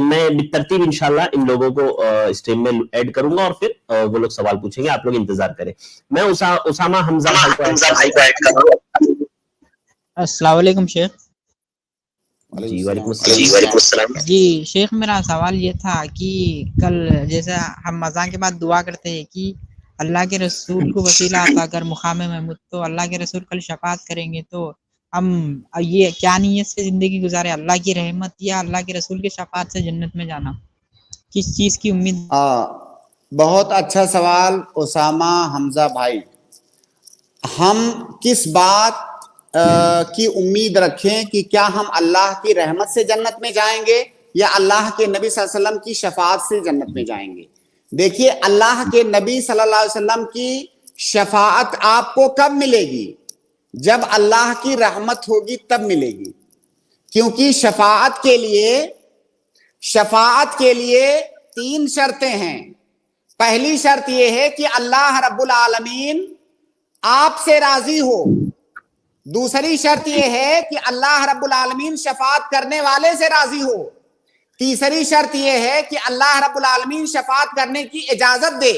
میں بالترتیب انشاءاللہ ان لوگوں کو اسٹریم میں ایڈ کروں گا اور پھر وہ لوگ سوال پوچھیں گے، آپ لوگ انتظار کریں۔ میں اسامہ حمزہ بھائی کو ایڈ کر رہا ہوں۔ السلام علیکم شیخ۔ جی وعلیکم السلام۔ جی شیخ میرا سوال یہ تھا کہ کل جیسا ہم اذان کے بعد دعا کرتے ہیں کہ اللہ کے رسول کو وسیلہ عطا کر مقام محمود، تو اللہ کے رسول کل شفاعت کریں گے، تو ہم یہ کیا نیت سے زندگی گزارے، اللہ کی رحمت یا اللہ کے رسول کی شفاعت سے جنت میں جانا، کس چیز کی امید؟ بہت اچھا سوال اسامہ حمزہ بھائی۔ ہم کس بات کی امید رکھیں کہ کیا ہم اللہ کی رحمت سے جنت میں جائیں گے یا اللہ کے نبی صلی اللہ علیہ وسلم کی شفاعت سے جنت میں جائیں گے؟ دیکھیے اللہ کے نبی صلی اللہ علیہ وسلم کی شفاعت آپ کو کب ملے گی؟ جب اللہ کی رحمت ہوگی تب ملے گی، کیونکہ شفاعت کے لیے 3 شرطیں ہیں۔ پہلی شرط یہ ہے کہ اللہ رب العالمین آپ سے راضی ہو، دوسری شرط یہ ہے کہ اللہ رب العالمین شفاعت کرنے والے سے راضی ہو، تیسری شرط یہ ہے کہ اللہ رب العالمین شفاعت کرنے کی اجازت دے،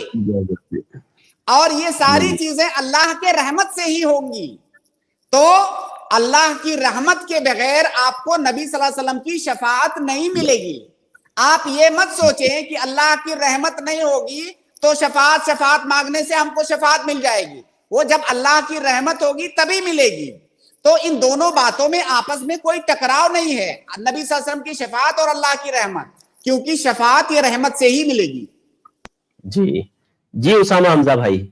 اور یہ ساری چیزیں اللہ کے رحمت سے ہی ہوں گی۔ تو اللہ کی رحمت کے بغیر آپ کو نبی صلی اللہ علیہ وسلم کی شفاعت نہیں ملے گی۔ آپ یہ مت سوچیں کہ اللہ کی رحمت نہیں ہوگی تو شفاعت مانگنے سے ہم کو شفاعت مل جائے گی، وہ جب اللہ کی رحمت ہوگی تبھی ملے گی۔ تو ان دونوں باتوں میں آپس میں کوئی ٹکراؤ نہیں ہے، نبی صلی اللہ علیہ وسلم کی شفاعت اور اللہ کی رحمت، کیونکہ شفاعت یہ رحمت سے ہی ملے گی۔ جی اسامہ حمزہ بھائی،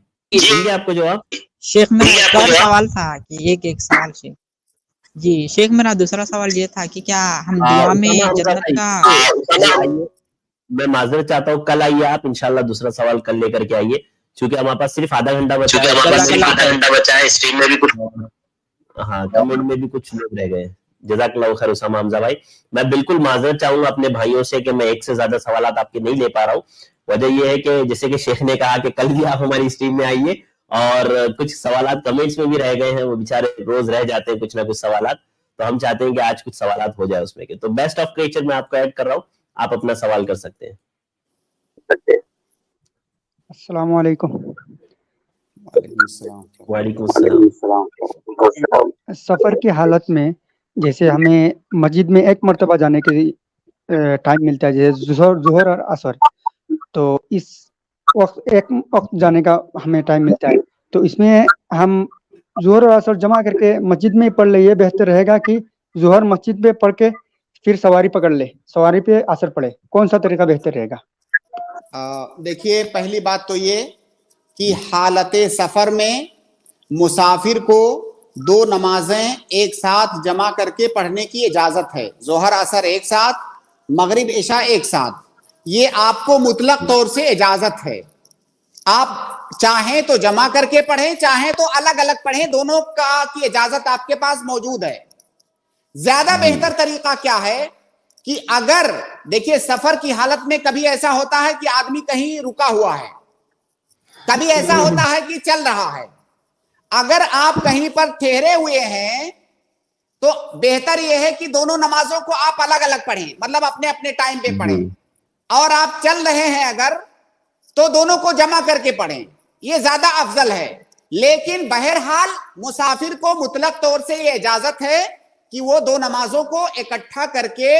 آپ کو جواب؟ شیخ میرا سوال تھا کہ ایک سوال شیخ۔ جی شیخ میرا دوسرا سوال یہ تھا کہ کیا ہم دعا میں جنت کا، میں معذرت چاہتا ہوں، کل آئیے آپ انشاءاللہ، دوسرا سوال کل لے کر کے آئیے، چونکہ ہمارے پاس صرف آدھا گھنٹہ بچا ہے، اسٹریم میں بھی کچھ، ہاں کمنٹ میں بھی کچھ لوگ رہ گئے۔ جزاک اللہ خیر اسامہ حمزہ بھائی، میں بالکل معذرت چاہوں گا اپنے بھائیوں سے کہ میں ایک سے زیادہ سوالات آپ کے نہیں لے پا رہا ہوں۔ وجہ یہ ہے کہ جیسے کہ شیخ نے کہا کہ کل بھی آپ ہماری اسٹریم میں آئیے، اور کچھ سوالات کمنٹس میں بھی رہ گئے ہیں، وہ بیچارے روز رہ جاتے ہیں کچھ نہ کچھ سوالات، تو ہم چاہتے ہیں کہ آج کچھ سوالات ہو جائے اس میں کے. تو بیسٹ آف کریچر میں آپ کو ایڈ کر رہا ہوں, آپ اپنا سوال کر سکتے ہیں. السلام علیکم. وعلیکم السلام. سفر کی حالت میں جیسے ہمیں مسجد میں ایک مرتبہ جانے کے ٹائم ملتا ہے, جیسے ظہر اور عصر, تو اس وقت ایک وقت جانے کا ہمیں ٹائم ملتا ہے, تو اس میں ہم ظہر اور عصر جمع کر کے مسجد میں پڑھ لے, یہ بہتر رہے گا کہ ظہر مسجد میں پڑھ کے پھر سواری پکڑ لے, سواری پہ عصر پڑھے, کون سا طریقہ بہتر رہے گا؟ دیکھیے پہلی بات تو یہ کہ حالت سفر میں مسافر کو 2 نمازیں ایک ساتھ جمع کر کے پڑھنے کی اجازت ہے, ظہر عصر ایک ساتھ, مغرب عشاء ایک ساتھ, یہ آپ کو مطلق طور سے اجازت ہے. آپ چاہیں تو جمع کر کے پڑھیں, چاہیں تو الگ الگ پڑھیں, دونوں کا کی اجازت آپ کے پاس موجود ہے. زیادہ بہتر طریقہ کیا ہے کہ اگر دیکھیے سفر کی حالت میں کبھی ایسا ہوتا ہے کہ آدمی کہیں رکا ہوا ہے, کبھی ایسا ہوتا ہے کہ چل رہا ہے. اگر آپ کہیں پر ٹھہرے ہوئے ہیں تو بہتر یہ ہے کہ دونوں نمازوں کو آپ الگ الگ پڑھیں, مطلب اپنے اپنے ٹائم پہ پڑھیں. اور آپ چل رہے ہیں اگر تو دونوں کو جمع کر کے پڑھیں, یہ زیادہ افضل ہے. لیکن بہرحال مسافر کو مطلق طور سے یہ اجازت ہے کہ وہ 2 نمازوں کو اکٹھا کر کے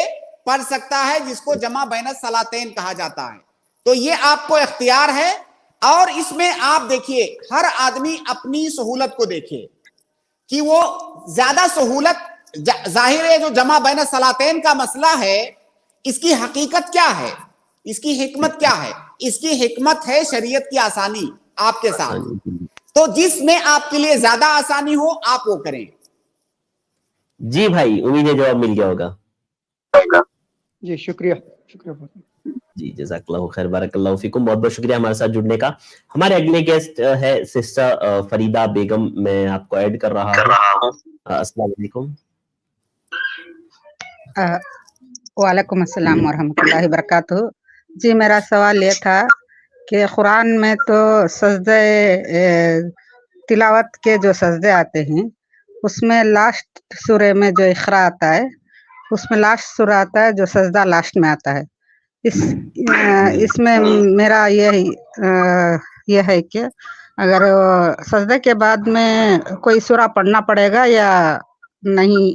پڑھ سکتا ہے, جس کو جمع بین الصلاتین کہا جاتا ہے. تو یہ آپ کو اختیار ہے. اور اس میں آپ دیکھیے ہر آدمی اپنی سہولت کو دیکھے کہ وہ زیادہ سہولت, ظاہر ہے جو جمع بین الصلاتین کا مسئلہ ہے اس کی حقیقت کیا ہے, اس کی حکمت کیا ہے؟ اس کی حکمت ہے شریعت کی آسانی آپ کے ساتھ. تو جس میں آپ کے لیے زیادہ آسانی ہو آپ وہ کریں. جی بھائی, امید ہے جواب مل گیا ہوگا. جی شکریہ. جی جزاک اللہ خیر, بارک اللہ فیکم, بہت بہت شکریہ ہمارے ساتھ جڑنے کا. ہمارے اگلے گیسٹ ہے سسٹر فریدہ بیگم, میں آپ کو ایڈ کر رہا ہوں. السلام علیکم. وعلیکم السلام ورحمۃ اللہ وبرکاتہ. جی میرا سوال یہ تھا کہ قرآن میں تو سجدے تلاوت کے جو سجدے آتے ہیں اس میں لاسٹ سورے میں جو اقرا آتا ہے اس میں لاسٹ سورہ آتا ہے جو سجدہ لاسٹ میں آتا ہے. اس میں میرا یہ ہے کہ اگر سجدے کے بعد میں کوئی سورہ پڑھنا پڑے گا یا نہیں؟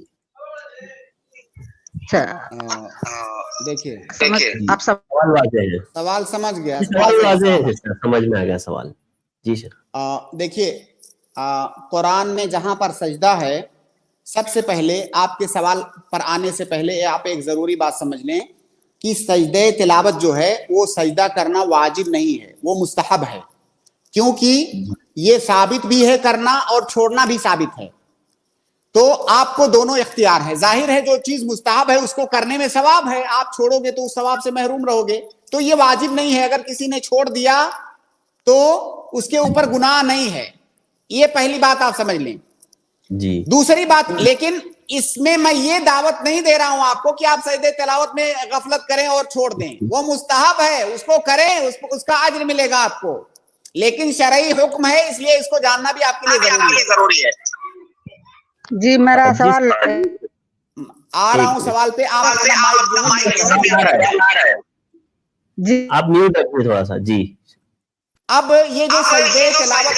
دیکھیے آپ سوال سمجھ گیا, سمجھ میں آ گیا سوال. جی سر. دیکھیے قرآن میں جہاں پر سجدہ ہے, سب سے پہلے آپ کے سوال پر آنے سے پہلے آپ ایک ضروری بات سمجھ لیں کہ سجدہ تلاوت جو ہے وہ سجدہ کرنا واجب نہیں ہے, وہ مستحب ہے. کیونکہ یہ ثابت بھی ہے کرنا اور چھوڑنا بھی ثابت ہے. تو آپ کو دونوں اختیار ہے. ظاہر ہے جو چیز مستحب ہے اس کو کرنے میں ثواب ہے, آپ چھوڑو گے تو اس ثواب سے محروم رہو گے. تو یہ واجب نہیں ہے, اگر کسی نے چھوڑ دیا تو اس کے اوپر گناہ نہیں ہے. یہ پہلی بات آپ سمجھ لیں. جی. دوسری بات, لیکن اس میں یہ دعوت نہیں دے رہا ہوں آپ کو کہ آپ سجدہ تلاوت میں غفلت کریں اور چھوڑ دیں. وہ مستحب ہے, اس کو کریں, اس کا اجر ملے گا آپ کو. لیکن شرعی حکم ہے, اس لیے اس کو جاننا بھی آپ کے لیے ضروری ہے. جی میرا سوال آ رہا ہوں سوال پہ. جی آپ میوٹ رکھیے تھوڑا سا. جی. اب یہ جو سجدے تلاوت,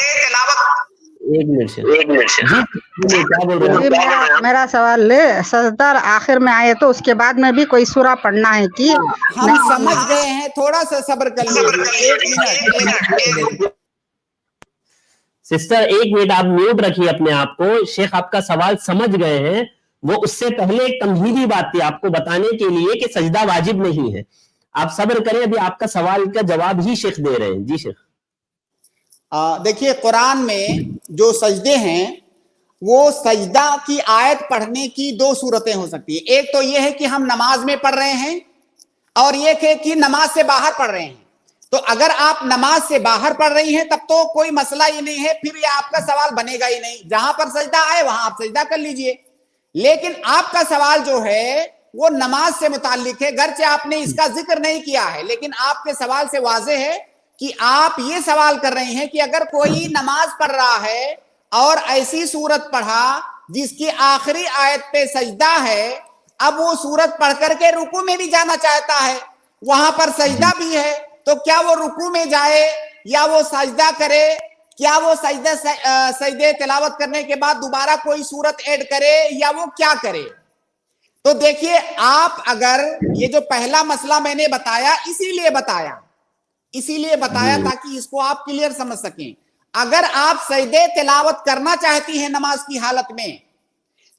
ایک منٹ سے کیا بول رہے ہیں؟ میرا سوال سجدہ آخر میں آئے تو اس کے بعد میں بھی کوئی سورہ پڑھنا ہے کہ ہم سمجھ گئے ہیں, تھوڑا سا صبر کر لیجیے. ایک منٹ سسٹر, ایک منٹ آپ میوٹ رکھیے اپنے آپ کو. شیخ آپ کا سوال سمجھ گئے ہیں. وہ اس سے پہلے ایک تمہیدی بات تھی آپ کو بتانے کے لیے کہ سجدہ واجب نہیں ہے. آپ صبر کریں, ابھی آپ کا سوال کا جواب ہی شیخ دے رہے ہیں. جی شیخ. دیکھیے قرآن میں جو سجدے ہیں وہ سجدہ کی آیت پڑھنے کی 2 صورتیں ہو سکتی ہیں. ایک تو یہ ہے کہ ہم نماز میں پڑھ رہے ہیں, اور یہ ہے کہ نماز سے باہر پڑھ رہے ہیں. تو اگر آپ نماز سے باہر پڑھ رہی ہیں تب تو کوئی مسئلہ ہی نہیں ہے, پھر یہ آپ کا سوال بنے گا ہی نہیں. جہاں پر سجدہ آئے وہاں آپ سجدہ کر لیجئے. لیکن آپ کا سوال جو ہے وہ نماز سے متعلق ہے, گرچہ آپ نے اس کا ذکر نہیں کیا ہے, لیکن آپ کے سوال سے واضح ہے کہ آپ یہ سوال کر رہے ہیں کہ اگر کوئی نماز پڑھ رہا ہے اور ایسی صورت پڑھا جس کی آخری آیت پہ سجدہ ہے، اب وہ سورت پڑھ کر کے رکوع میں بھی جانا چاہتا ہے، وہاں پر سجدہ بھی ہے، تو کیا وہ رکوع میں جائے یا وہ سجدہ کرے؟ کیا وہ سجدے تلاوت کرنے کے بعد دوبارہ کوئی سورت ایڈ کرے یا وہ کیا کرے؟ تو دیکھیے، آپ اگر یہ جو پہلا مسئلہ میں نے بتایا اسی لیے بتایا تاکہ اس کو آپ کلیئر سمجھ سکیں. اگر آپ سجدے تلاوت کرنا چاہتی ہیں نماز کی حالت میں،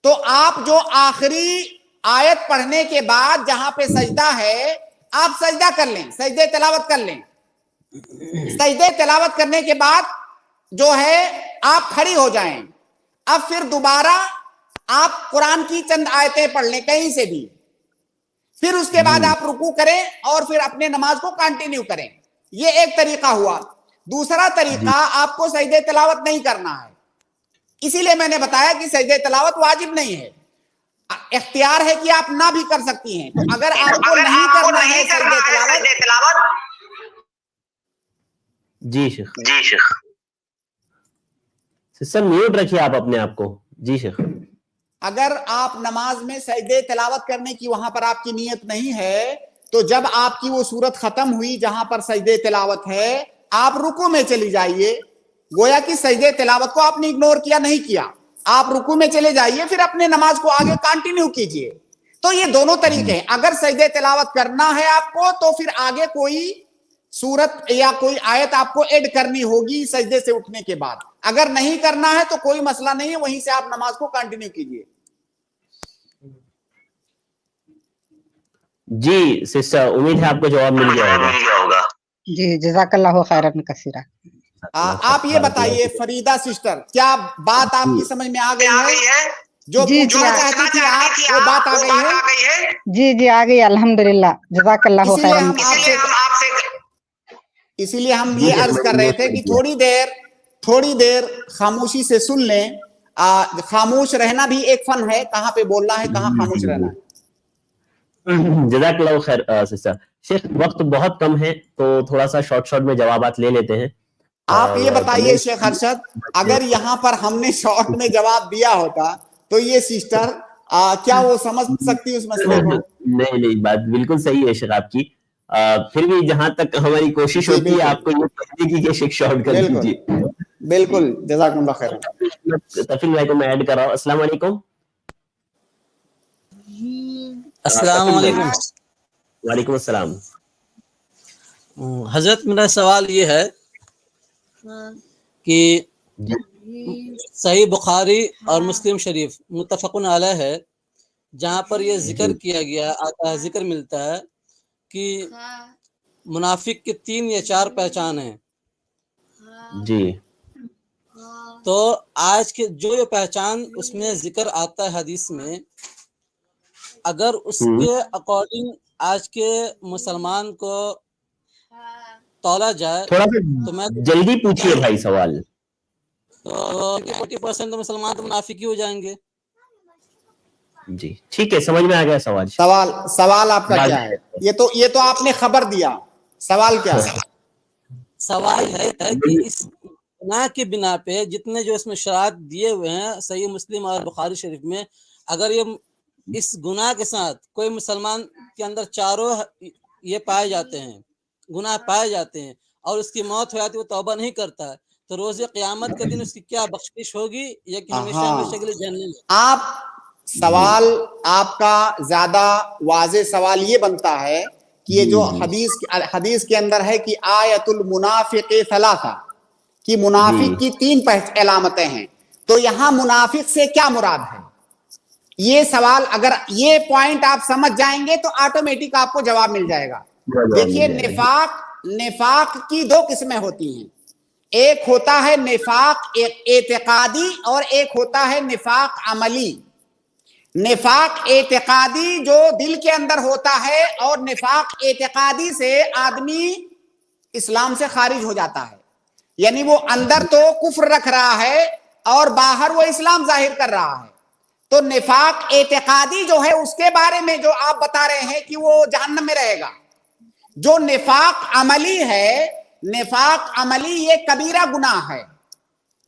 تو آپ جو آخری آیت پڑھنے کے بعد جہاں پہ سجدہ ہے آپ سجدہ کر لیں، سجدے تلاوت کر لیں. سجدے تلاوت کرنے کے بعد جو ہے آپ کھڑی ہو جائیں. اب پھر دوبارہ آپ قرآن کی چند آیتیں پڑھ لیں کہیں سے بھی، پھر اس کے بعد آپ رکوع کریں اور پھر اپنے نماز کو کنٹینیو کریں. یہ ایک طریقہ ہوا. دوسرا طریقہ، آپ کو سجدے تلاوت نہیں کرنا ہے، اسی لیے میں نے بتایا کہ سجدے تلاوت واجب نہیں ہے، اختیار ہے کہ آپ نہ بھی کر سکتی ہیں. تو اگر آپ کو نہیں کرنا ہے سجدے تلاوت، جی شیخ سسٹر میوٹ رکھیے آپ اپنے آپ کو. جی شیخ، اگر آپ نماز میں سجدے تلاوت کرنے کی وہاں پر آپ کی نیت نہیں ہے، تو جب آپ کی وہ صورت ختم ہوئی جہاں پر سجدے تلاوت ہے، آپ رکوع میں چلی جائیے. گویا کہ سجدے تلاوت کو آپ نے اگنور کیا نہیں کیا، آپ رکوع میں چلے جائیے، پھر اپنے نماز کو آگے کنٹینیو کیجئے. تو یہ دونوں طریقے ہیں. اگر سجدے تلاوت کرنا ہے آپ کو تو پھر آگے کوئی سورت یا کوئی آیت آپ کو ایڈ کرنی ہوگی سجدے سے اٹھنے کے بعد. اگر نہیں کرنا ہے تو کوئی مسئلہ نہیں ہے، وہیں سے آپ نماز کو کنٹینیو کیجئے. جی سسٹر، امید ہے آپ کو جواب مل گیا ہوگا. جی جزاک اللہ خیرن کثیرہ. آپ یہ بتائیے فریدہ سسٹر، کیا بات آپ کی سمجھ میں آ گئی ہے؟ جو پوچھنا چاہتی تھی آپ، وہ بات آ گئی ہے؟ جی آ گئی الحمدللہ. جزاک اللہ خیرن. اسی لیے ہم یہ عرض کر رہے تھے کہ تھوڑی دیر خاموشی سے سن لیں. خاموش رہنا بھی ایک فن ہے، کہاں پہ بولنا ہے، کہاں خاموش رہنا ہے. جزاک اللہ خیر سسٹر. شیخ وقت بہت کم ہے تو تھوڑا سا شارٹ میں جوابات لے لیتے ہیں. آپ یہ بتائیے شیخ ارشد، اگر یہاں پر ہم نے شارٹ میں جواب دیا ہوتا تو یہ سسٹر کیا وہ سمجھ سکتی اس مسئلے کو؟ نہیں، بات بالکل صحیح ہے شیخ آپ کی. پھر بھی جہاں تک ہماری کوشش ہوتی ہے آپ کو یہ کہنے کی کہ شیخ شارٹ کر دیجیے. بالکل جزاک اللہ خیر. تفیل بھائی کو میں ایڈ کر رہا ہوں. السلام علیکم. السلام علیکم. وعلیکم السلام. حضرت میرا سوال یہ ہے کہ صحیح بخاری اور مسلم شریف متفقن علیہ ہے، جہاں پر یہ ذکر کیا گیا آتا ہے، ذکر ملتا ہے کہ منافق کے 3 یا 4 پہچان ہیں. جی. تو آج کے جو پہچان اس میں ذکر آتا ہے حدیث میں، اگر اس کے اکارڈنگ آج کے مسلمان کو تولا جائے تھوڑا سا تو میں جلدی پوچھئے بھائی سوال. تو 40% تو مسلمان تو منافق ہی ہو جائیں گے. جی ٹھیک ہے، سمجھ میں آ گیا سوال. سوال آپ کا کیا ہے؟ یہ تو آپ نے خبر دیا. سوال کیا ہے؟ سوال ہے کہ اس گناہ کی بنا پہ جتنے جو اس میں شرائط دیے ہوئے ہیں صحیح مسلم اور بخاری شریف میں، اگر اس گناہ کے ساتھ کوئی مسلمان کے اندر چاروں یہ پائے جاتے ہیں، گناہ پائے جاتے ہیں، اور اس کی موت ہو جاتی ہے، وہ توبہ نہیں کرتا ہے، تو روز قیامت کے دن اس کی کیا بخشش ہوگی یا کہ ہمیشہ ہمیشہ کے لیے جہنم میں؟ آپ سوال آپ کا زیادہ واضح سوال یہ بنتا ہے کہ یہ جو حدیث کے اندر ہے کہ آیت المنافق ثلاثہ، کہ منافق کی 3 علامتیں ہیں، تو یہاں منافق سے کیا مراد ہے؟ یہ سوال اگر یہ پوائنٹ آپ سمجھ جائیں گے تو آٹومیٹک آپ کو جواب مل جائے گا. دیکھیے، نفاق کی 2 قسمیں ہوتی ہیں. ایک ہوتا ہے نفاق اعتقادی اور ایک ہوتا ہے نفاق عملی. نفاق اعتقادی جو دل کے اندر ہوتا ہے، اور نفاق اعتقادی سے آدمی اسلام سے خارج ہو جاتا ہے، یعنی وہ اندر تو کفر رکھ رہا ہے اور باہر وہ اسلام ظاہر کر رہا ہے. تو نفاق اعتقادی جو ہے اس کے بارے میں جو آپ بتا رہے ہیں کہ وہ جہنم میں رہے گا. جو نفاق عملی ہے، نفاق عملی یہ کبیرہ گناہ ہے.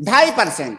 2.5%।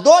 2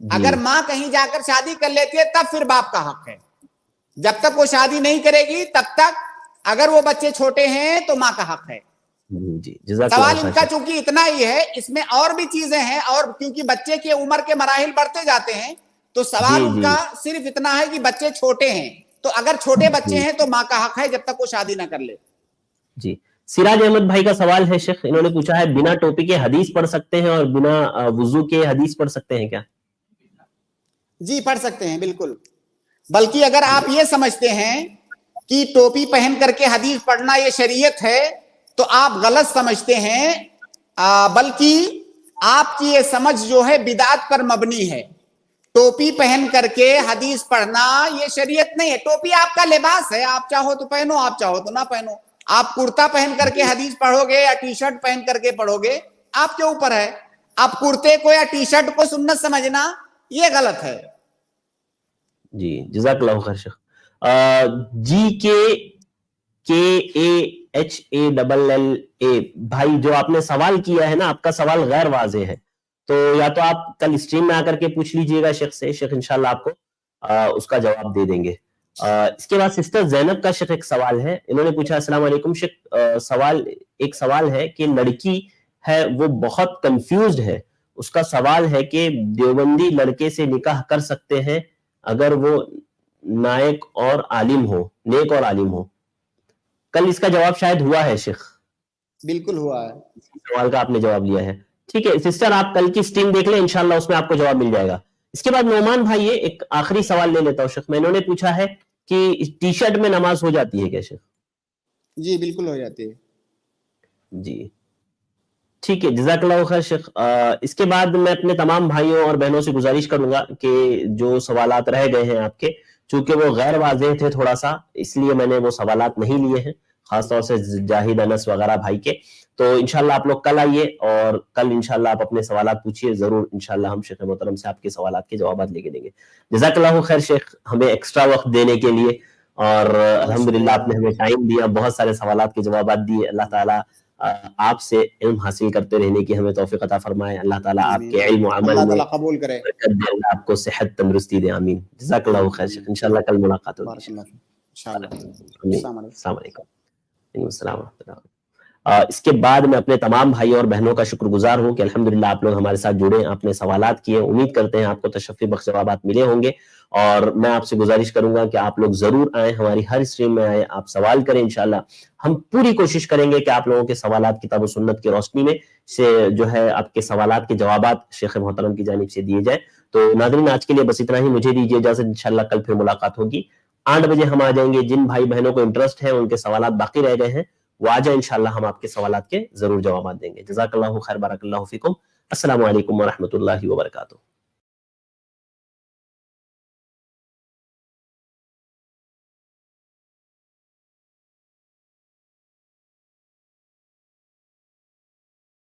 اگر ماں کہیں جا کر شادی کر لیتی ہے تب پھر باپ کا حق ہے. جب تک وہ شادی نہیں کرے گی تب تک اگر وہ بچے چھوٹے ہیں تو ماں کا حق ہے. جی جزاک سوال اللہ ان خیر کا چونکہ اتنا ہی ہے, اس میں اور بھی چیزیں ہیں, اور کیونکہ بچے کی عمر کے مراحل بڑھتے جاتے ہیں تو سوال ان کا صرف اتنا ہے کہ بچے چھوٹے ہیں, تو اگر چھوٹے بچے ہیں تو ماں کا حق ہے جب تک وہ شادی نہ کر لے. جی سراج احمد بھائی کا سوال ہے شیخ, انہوں نے پوچھا ہے بنا ٹوپی کے حدیث پڑھ سکتے ہیں اور بنا وضو کے حدیث پڑھ سکتے ہیں کیا؟ جی پڑھ سکتے ہیں بالکل, بلکہ اگر آپ یہ سمجھتے ہیں کہ ٹوپی پہن کر کے حدیث پڑھنا یہ شریعت ہے تو آپ غلط سمجھتے ہیں, بلکہ آپ کی یہ سمجھ جو ہے بدعت پر مبنی ہے. ٹوپی پہن کر کے حدیث پڑھنا یہ شریعت نہیں ہے. ٹوپی آپ کا لباس ہے, آپ چاہو تو پہنو, آپ چاہو تو نہ پہنو. آپ کرتا پہن کر کے حدیث پڑھو گے یا ٹی شرٹ پہن کر کے پڑھو گے, آپ کے اوپر ہے. آپ کرتے کو یا ٹی شرٹ کو سنت سمجھنا یہ غلط ہے. جی جزاک اللہ خیر شیخ. GKAHALLA بھائی جو آپ نے سوال کیا ہے نا, آپ کا سوال غیر واضح ہے, تو یا تو آپ کل اسٹریم میں آ کر کے پوچھ لیجئے گا شیخ سے, شیخ انشاءاللہ آپ کو اس کا جواب دے دیں گے. اس کے بعد سسٹر زینب کا شیخ ایک سوال ہے, انہوں نے پوچھا السلام علیکم شیخ, ایک سوال ہے کہ لڑکی ہے وہ بہت کنفیوزڈ ہے, اس کا سوال ہے کہ دیوبندی لڑکے سے نکاح کر سکتے ہیں اگر وہ نیک اور عالم ہو. کل اس کا جواب شاید ہوا ہے شیخ. بالکل ہوا ہے, سوال کا آپ نے جواب لیا ہے. ٹھیک ہے سسٹر, آپ کل کی اسٹریم دیکھ لیں, انشاءاللہ اس میں آپ کو جواب مل جائے گا. اس کے بعد نعمان بھائی یہ ایک آخری سوال لے لیتا ہوں شیخ میں, انہوں نے پوچھا ہے کہ ٹی شرٹ میں نماز ہو جاتی ہے کیا شیخ؟ جی بالکل ہو جاتی ہے. جی ٹھیک ہے جزاک اللہ خیر شیخ. اس کے بعد میں اپنے تمام بھائیوں اور بہنوں سے گزارش کروں گا کہ جو سوالات رہ گئے ہیں آپ کے, چونکہ وہ غیر واضح تھے تھوڑا سا, اس لیے میں نے وہ سوالات نہیں لیے ہیں, خاص طور سے جاہد انس وغیرہ بھائی کے. تو انشاءاللہ آپ لوگ کل آئیے اور کل انشاءاللہ آپ اپنے سوالات پوچھیے ضرور, انشاءاللہ ہم شیخ محترم سے آپ کے سوالات کے جوابات لے کے دیں گے. جزاک اللہ خیر شیخ ہمیں ایکسٹرا وقت دینے کے لیے, اور الحمدللہ آپ نے ہمیں ٹائم دیا, بہت سارے سوالات کے جوابات دیے. اللہ تعالیٰ آپ سے علم حاصل کرتے رہنے کی ہمیں توفیق عطا فرمائے. اللہ تعالیٰ آپ کے علم و عمل میں قبول کرے, اللہ آپ کو صحت تندرستی دے, آمین. جزاک اللہ خیر شیخ, انشاءاللہ کل ملاقات ہوگی. السلام علیکم. السلام ورحمۃ اللہ. اس کے بعد میں اپنے تمام بھائی اور بہنوں کا شکر گزار ہوں کہ الحمدللہ آپ لوگ ہمارے ساتھ جڑے, آپ نے سوالات کیے, امید کرتے ہیں آپ کو تشفی بخش جوابات ملے ہوں گے. اور میں آپ سے گزارش کروں گا کہ آپ لوگ ضرور آئیں, ہماری ہر اسٹریم میں آئیں, آپ سوال کریں. انشاءاللہ ہم پوری کوشش کریں گے کہ آپ لوگوں کے سوالات کتاب و سنت کی روشنی میں سے جو ہے آپ کے سوالات کے جوابات شیخ محترم کی جانب سے دیے جائیں. تو ناظرین آج کے لیے بس اتنا ہی, مجھے دیجیے اجازت, انشاءاللہ کل پھر ملاقات ہوگی. 8 بجے ہم آ جائیں گے. جن بھائی بہنوں کو انٹرسٹ ہے, ان کے سوالات باقی رہ گئے ہیں, وہ آ جائیں, انشاءاللہ ہم آپ کے سوالات کے ضرور جوابات دیں گے. جزاک اللہ خیر, بارک اللہ فیکم. السلام علیکم ورحمۃ اللہ وبرکاتہ.